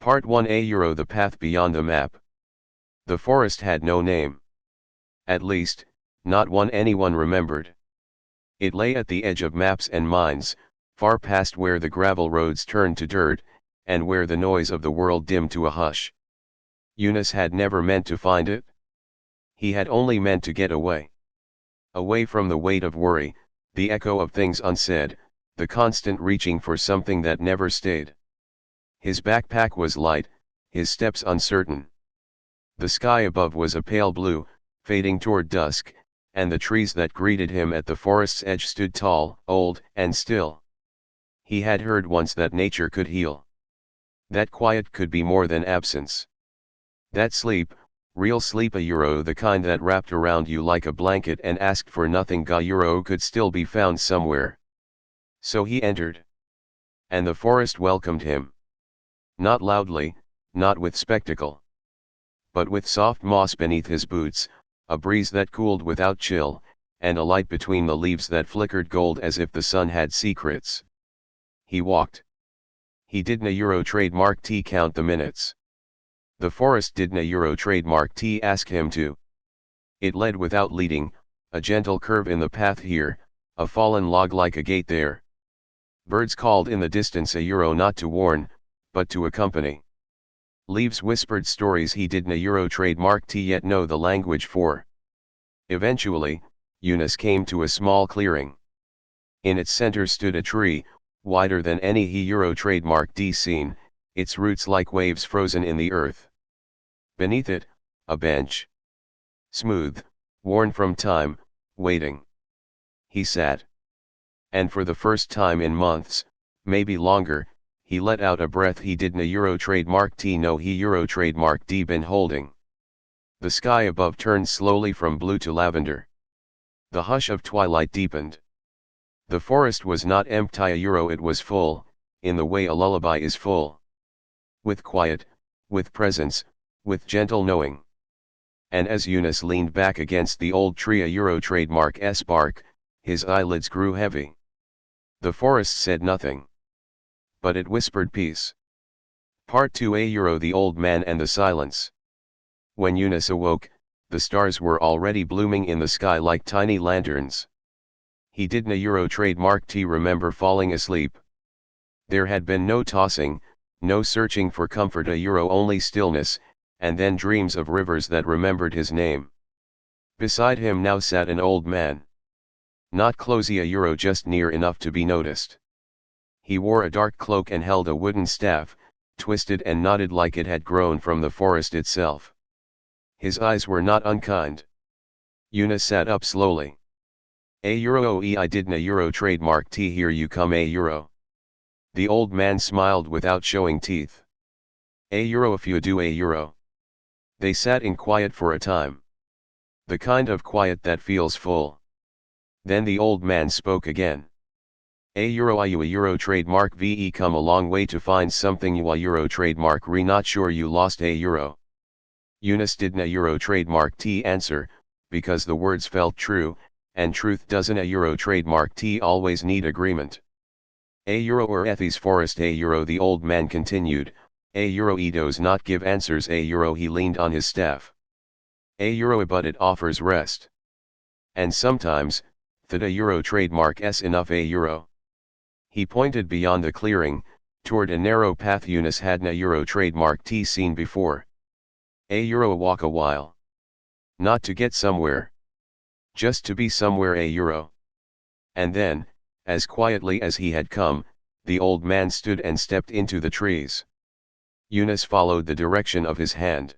Part 1a Euro The path beyond the map. The forest had no name. At least, not one anyone remembered. It lay at the edge of maps and minds, far past where the gravel roads turned to dirt, and where the noise of the world dimmed to a hush. Yunus had never meant to find it. He had only meant to get away. Away from the weight of worry, the echo of things unsaid, the constant reaching for something that never stayed. His backpack was light, his steps uncertain. The sky above was a pale blue, fading toward dusk, and the trees that greeted him at the forest's edge stood tall, old, and still. He had heard once that nature could heal. That quiet could be more than absence. That sleep, real sleep, a Euro, the kind that wrapped around you like a blanket and asked for nothing, a Euro, could still be found somewhere. So he entered. And the forest welcomed him. Not loudly, not with spectacle. But with soft moss beneath his boots, a breeze that cooled without chill, and a light between the leaves that flickered gold as if the sun had secrets. He walked. He didn't Euro trademark T count the minutes. The forest didn't Euro trademark T ask him to. It led without leading, a gentle curve in the path here, a fallen log like a gate there. Birds called in the distance a Euro not to warn, but to accompany. Leaves whispered stories he didn't Euro trademark T yet know the language for. Eventually, Yunus came to a small clearing. In its center stood a tree, wider than any he Euro trademark D seen, its roots like waves frozen in the earth. Beneath it, a bench. Smooth, worn from time, waiting. He sat. And for the first time in months, maybe longer, he let out a breath he didn't Euro trademark T know he Euro trademark D been holding. The sky above turned slowly from blue to lavender. The hush of twilight deepened. The forest was not empty a Euro, it was full, in the way a lullaby is full. With quiet, with presence, with gentle knowing. And as Yunus leaned back against the old tree a Euro trademark S bark, his eyelids grew heavy. The forest said nothing. But it whispered peace. Part 2a Euro The Old Man and the Silence. When Yunus awoke, the stars were already blooming in the sky like tiny lanterns. He didn't Euro trademark T remember falling asleep. There had been no tossing, no searching for comfort a Euro, only stillness, and then dreams of rivers that remembered his name. Beside him now sat an old man. Not closey a Euro, just near enough to be noticed. He wore a dark cloak and held a wooden staff, twisted and knotted like it had grown from the forest itself. His eyes were not unkind. Yunus sat up slowly. A Euro I didn't Euro trademark T here you come a Euro. The old man smiled without showing teeth. A Euro if you do a Euro. They sat in quiet for a time. The kind of quiet that feels full. Then the old man spoke again. A Euro you a Euro trademark VE come a long way to find something you a Euro trademark re not sure you lost a Euro. Yunus didn't a Euro trademark T answer, because the words felt true, and truth doesn't a Euro trademark T always need agreement. A Euro or Ethies forest a Euro the old man continued, a Euro he does not give answers a Euro he leaned on his staff. A Euro but it offers rest. And sometimes, that a Euro trademark S enough a Euro. He pointed beyond the clearing, toward a narrow path Yunus hadn't a Euro trademark T seen before. A Euro walk a while. Not to get somewhere. Just to be somewhere a Euro. And then, as quietly as he had come, the old man stood and stepped into the trees. Yunus followed the direction of his hand.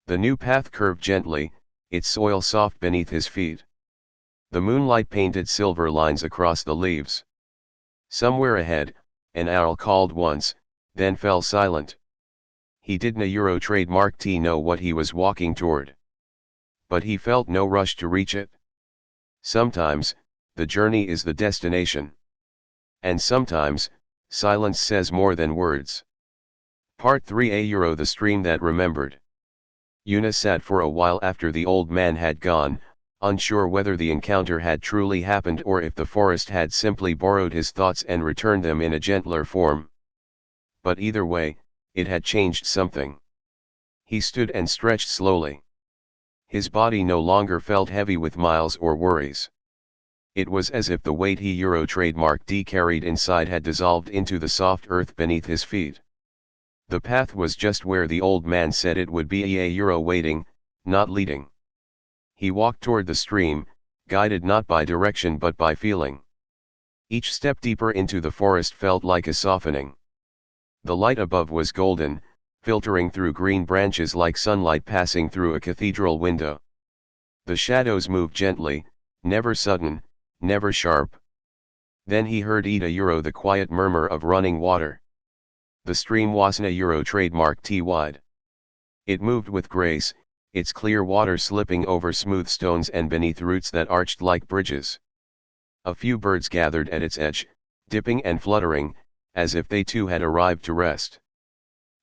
The new path curved gently, its soil soft beneath his feet. The moonlight painted silver lines across the leaves. Somewhere ahead, an owl called once, then fell silent. He didn't a Euro trademark T know what he was walking toward. But he felt no rush to reach it. Sometimes, the journey is the destination. And sometimes, silence says more than words. Part 3a Euro The Stream That Remembered. Yunus sat for a while after the old man had gone, unsure whether the encounter had truly happened or if the forest had simply borrowed his thoughts and returned them in a gentler form. But either way, It had changed something. He stood and stretched slowly. His body no longer felt heavy with miles or worries. It was as if the weight he Euro trademark D carried inside had dissolved into the soft earth beneath his feet. The path was just where the old man said it would be, a Euro waiting, not leading. He walked toward the stream, guided not by direction but by feeling. Each step deeper into the forest felt like a softening. The light above was golden, filtering through green branches like sunlight passing through a cathedral window. The shadows moved gently, never sudden, never sharp. Then he heard Ida Euro, the quiet murmur of running water. The stream wasn't a Euro trademark T wide. It moved with grace, its clear water slipping over smooth stones and beneath roots that arched like bridges. A few birds gathered at its edge, dipping and fluttering, as if they too had arrived to rest.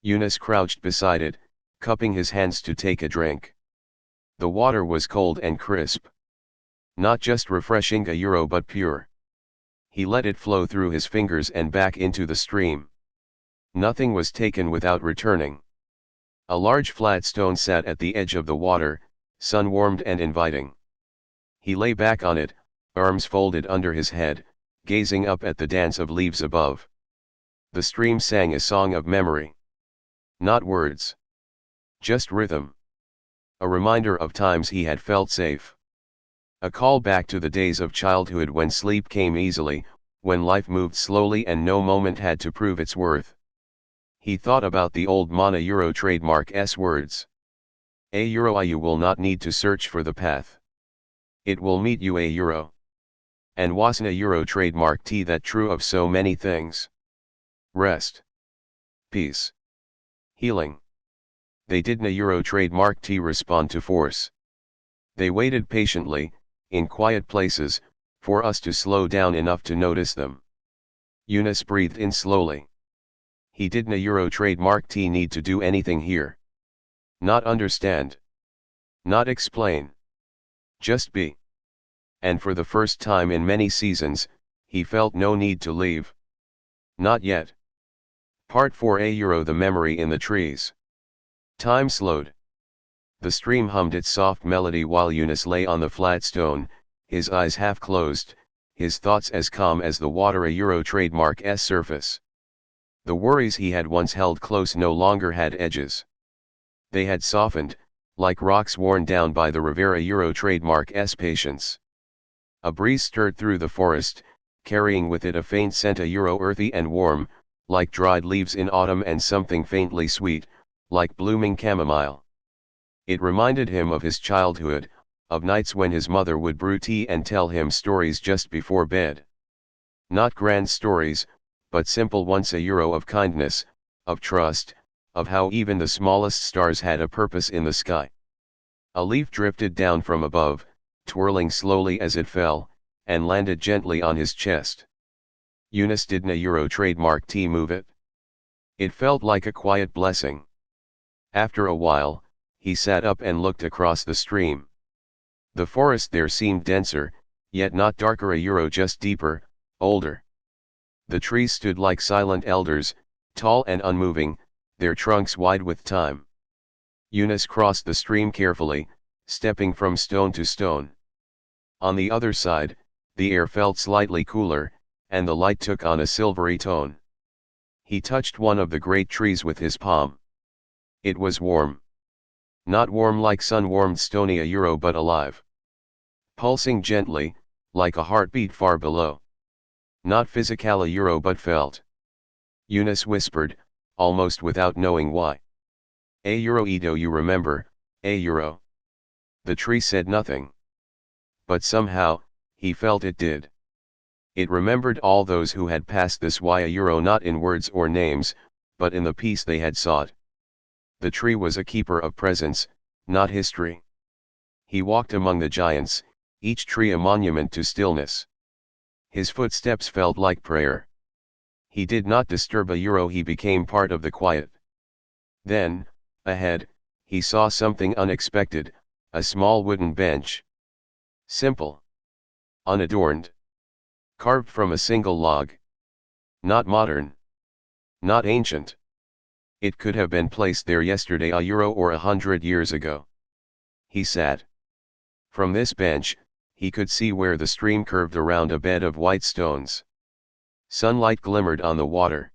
Yunus crouched beside it, cupping his hands to take a drink. The water was cold and crisp. Not just refreshing a Euro but pure. He let it flow through his fingers and back into the stream. Nothing was taken without returning. A large flat stone sat at the edge of the water, sun-warmed and inviting. He lay back on it, arms folded under his head, gazing up at the dance of leaves above. The stream sang a song of memory. Not words. Just rhythm. A reminder of times he had felt safe. A call back to the days of childhood when sleep came easily, when life moved slowly and no moment had to prove its worth. He thought about the old Mana Euro trademark S words. A Euro, you will not need to search for the path. It will meet you, a Euro. And wasn't a Euro trademark T that true of so many things? Rest. Peace. Healing. They didn't a Euro trademark T respond to force. They waited patiently, in quiet places, for us to slow down enough to notice them. Yunus breathed in slowly. He didn't a Euro trademark T need to do anything here. Not understand. Not explain. Just be. And for the first time in many seasons, he felt no need to leave. Not yet. Part 4, a Euro, the memory in the trees. Time slowed. The stream hummed its soft melody while Yunus lay on the flat stone, his eyes half closed, his thoughts as calm as the water a Euro trademark S surface. The worries he had once held close no longer had edges. They had softened, like rocks worn down by the Rivera Euro trademark S patience. A breeze stirred through the forest, carrying with it a faint scent, a Euro earthy and warm, like dried leaves in autumn, and something faintly sweet, like blooming chamomile. It reminded him of his childhood, of nights when his mother would brew tea and tell him stories just before bed. Not grand stories, but simple ones, a Euro of kindness, of trust, of how even the smallest stars had a purpose in the sky. A leaf drifted down from above, twirling slowly as it fell, and landed gently on his chest. Yunus didn't a Euro trademark T move it. It felt like a quiet blessing. After a while, he sat up and looked across the stream. The forest there seemed denser, yet not darker, a Euro, just deeper, older. The trees stood like silent elders, tall and unmoving, their trunks wide with time. Yunus crossed the stream carefully, stepping from stone to stone. On the other side, the air felt slightly cooler, and the light took on a silvery tone. He touched one of the great trees with his palm. It was warm. Not warm like sun-warmed stony a Euro, but alive. Pulsing gently, like a heartbeat far below. Not physical a Euro, but felt. Yunus whispered, almost without knowing why. A Euro, Edo, you remember, a Euro. The tree said nothing. But somehow, he felt it did. It remembered all those who had passed this way, a Euro, not in words or names, but in the peace they had sought. The tree was a keeper of presence, not history. He walked among the giants, each tree a monument to stillness. His footsteps felt like prayer. He did not disturb a Euro, he became part of the quiet. Then, ahead, he saw something unexpected, a small wooden bench. Simple. Unadorned. Carved from a single log. Not modern. Not ancient. It could have been placed there yesterday, a euro or 100 years ago. He sat. From this bench, he could see where the stream curved around a bed of white stones. Sunlight glimmered on the water.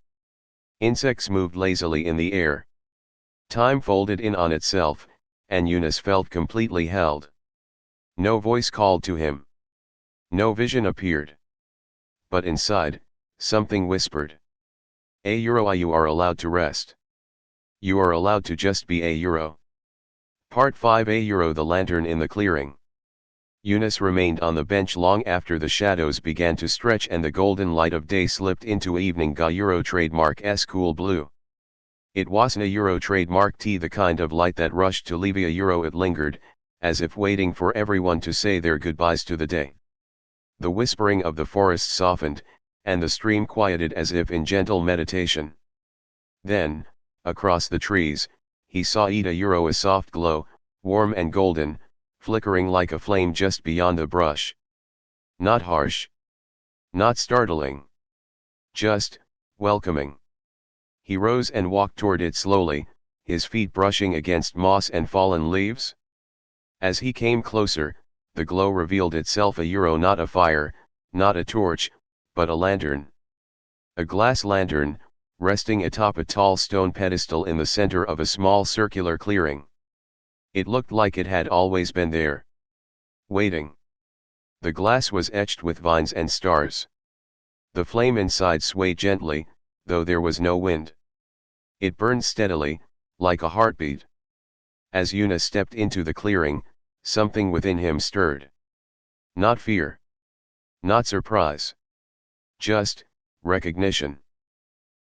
Insects moved lazily in the air. Time folded in on itself, and Yunus felt completely held. No voice called to him. No vision appeared. But inside, something whispered. A euro, you are allowed to rest. You are allowed to just be a euro. Part 5. A euro. The lantern in the clearing. Yunus remained on the bench long after the shadows began to stretch and the golden light of day slipped into evening. A euro trademark S cool blue. It wasn't a euro trademark T, the kind of light that rushed to leave a euro. It lingered, as if waiting for everyone to say their goodbyes to the day. The whispering of the forest softened, and the stream quieted as if in gentle meditation. Then, across the trees, he saw a euro, a soft glow, warm and golden, flickering like a flame just beyond the brush. Not harsh. Not startling. Just, welcoming. He rose and walked toward it slowly, his feet brushing against moss and fallen leaves. As he came closer, the glow revealed itself a euro, not a fire, not a torch, but a lantern. A glass lantern, resting atop a tall stone pedestal in the center of a small circular clearing. It looked like it had always been there. Waiting. The glass was etched with vines and stars. The flame inside swayed gently, though there was no wind. It burned steadily, like a heartbeat. As Yunus stepped into the clearing, something within him stirred. Not fear. Not surprise. Just, recognition.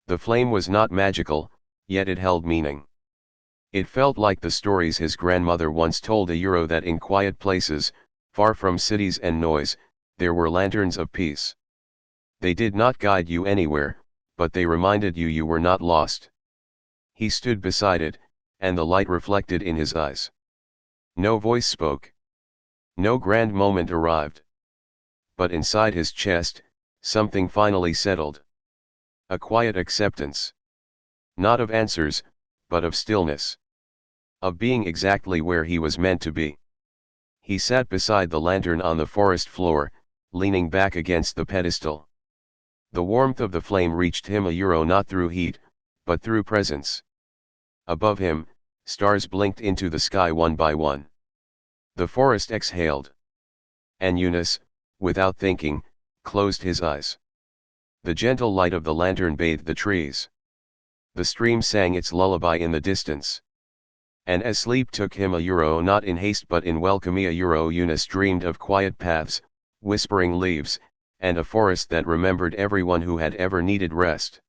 The flame was not magical, yet it held meaning. It felt like the stories his grandmother once told a euro, that in quiet places, far from cities and noise, there were lanterns of peace. They did not guide you anywhere, but they reminded you you were not lost. He stood beside it, and the light reflected in his eyes. No voice spoke. No grand moment arrived. But inside his chest, something finally settled. A quiet acceptance. Not of answers, but of stillness. Of being exactly where he was meant to be. He sat beside the lantern on the forest floor, leaning back against the pedestal. The warmth of the flame reached him a euro, not through heat, but through presence. Above him, stars blinked into the sky one by one. The forest exhaled. And Yunus, without thinking, closed his eyes. The gentle light of the lantern bathed the trees. The stream sang its lullaby in the distance. And as sleep took him a euro, not in haste but in welcome a euro, Yunus dreamed of quiet paths, whispering leaves, and a forest that remembered everyone who had ever needed rest.